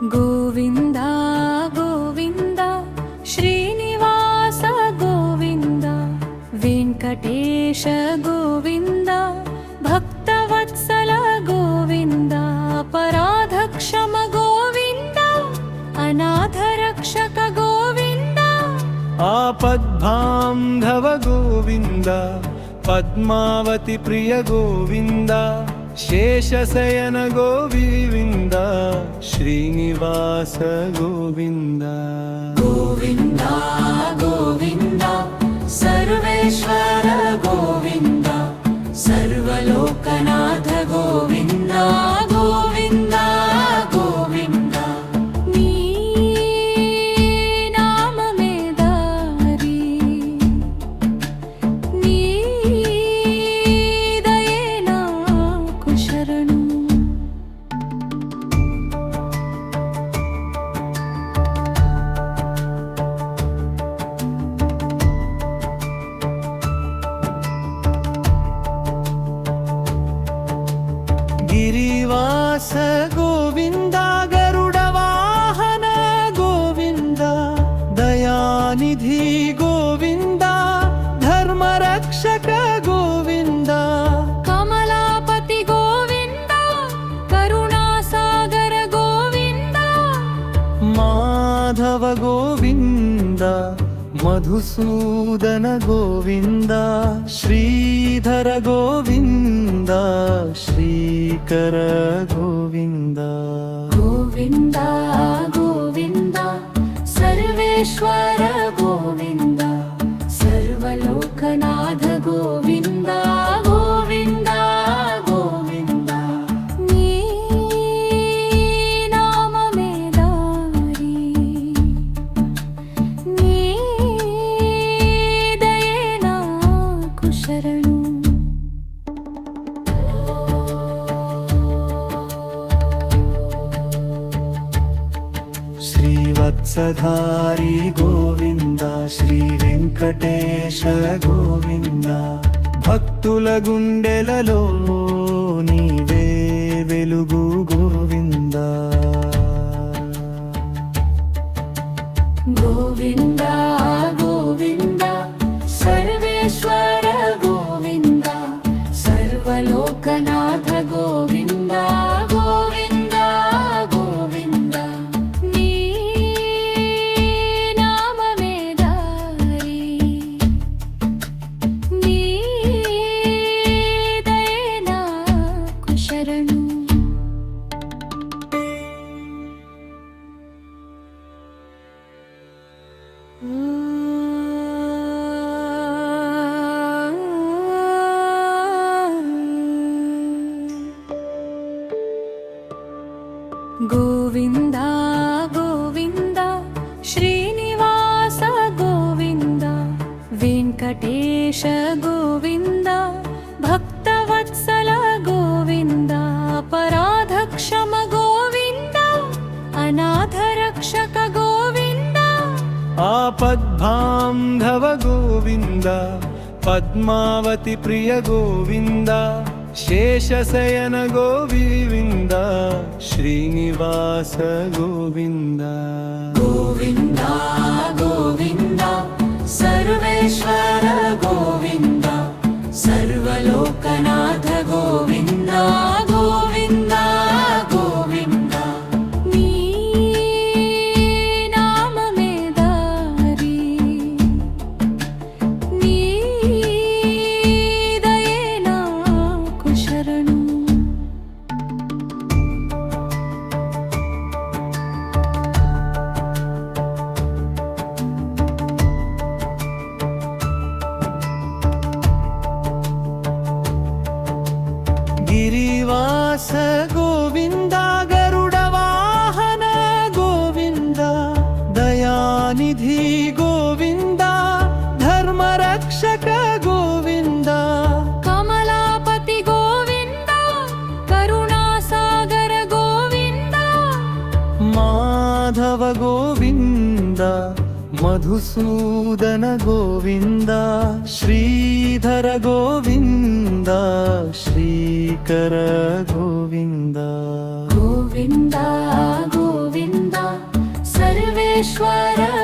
गोविन्द गोविन्द श्रीनिवास गोविन्द वेङ्कटेश गोविन्द भक्तवत्सल गोविन्द अपराधक्षम गोविन्द अनाथरक्षक गोविन्द आपद्बान्धव गोविन्द पद्मावती प्रिय गोविन्द शेषशयन गोविन्द श्रीनिवास गोविन्द गोविन्द गोविन्द सर्वेश्वर गोविन्द सर्वलोकनाथ गोविन्द गोविन्द गोविन्द नी नाममे दारी नी दये नाकु शरणु गिरिवास गोविन्द गरुडवाहन गोविन्द दयानिधि गोविन्द धर्मरक्षक गोविन्द कमलापति गोविन्द करुणासागर गोविन्द माधव गोविन्द मधुसूदन गोविन्द श्रीधर गोविन्द श्रीकर गोविन्द गोविन्द गोविन्द सर्वेश्वर गोविन्द सर्वलोकनाथ गोविन्द गोविन्द गोविन्द नी नाममे दारी नी दये नाकु शरणु श्रीवत्सधारी गोविन्द श्री वेङ्कटेश गोविन्द भक्तुल गुंडेలలో నీవే వెలుగు గోవింద गोविन्द गोविन्द सर्वेश्वर गोविन्द सर्वलोकनाथ गोविन्द गोविन्द गोविन्द नी नाममे दारी नी दये नाकु शरणु गोविन्द गोविन्द श्रीनिवास गोविन्द वेङ्कटेश गोविन्द भक्तवत्सल गोविन्द अपराधक्षम गोविन्द अनाथरक्षक गोविन्द आपद्बान्धव गोविन्द पद्मावती प्रिय गोविन्द शेषशयन गोविन्द श्रीनिवास गोविन्द गोविन्द गोविन्द सर्वेश्वर गोविन्द सर्वलोकनाथ गोविन्द गोविन्द गोविन्द नी नाममे दारी नी दये नाकु शरणु गिरिवास गोविन्द गरुडवाहन गोविन्द दयानिधि गोविन्द धर्मरक्षक गोविन्द कमलापति गोविन्द करुणासागर गोविन्द माधव गोविन्द मधुसूदन गोविन्द श्रीधर गोविन्द श्रीकर गोविन्द गोविन्द गोविन्द ವೆಂಕಟೇಶ್ವರ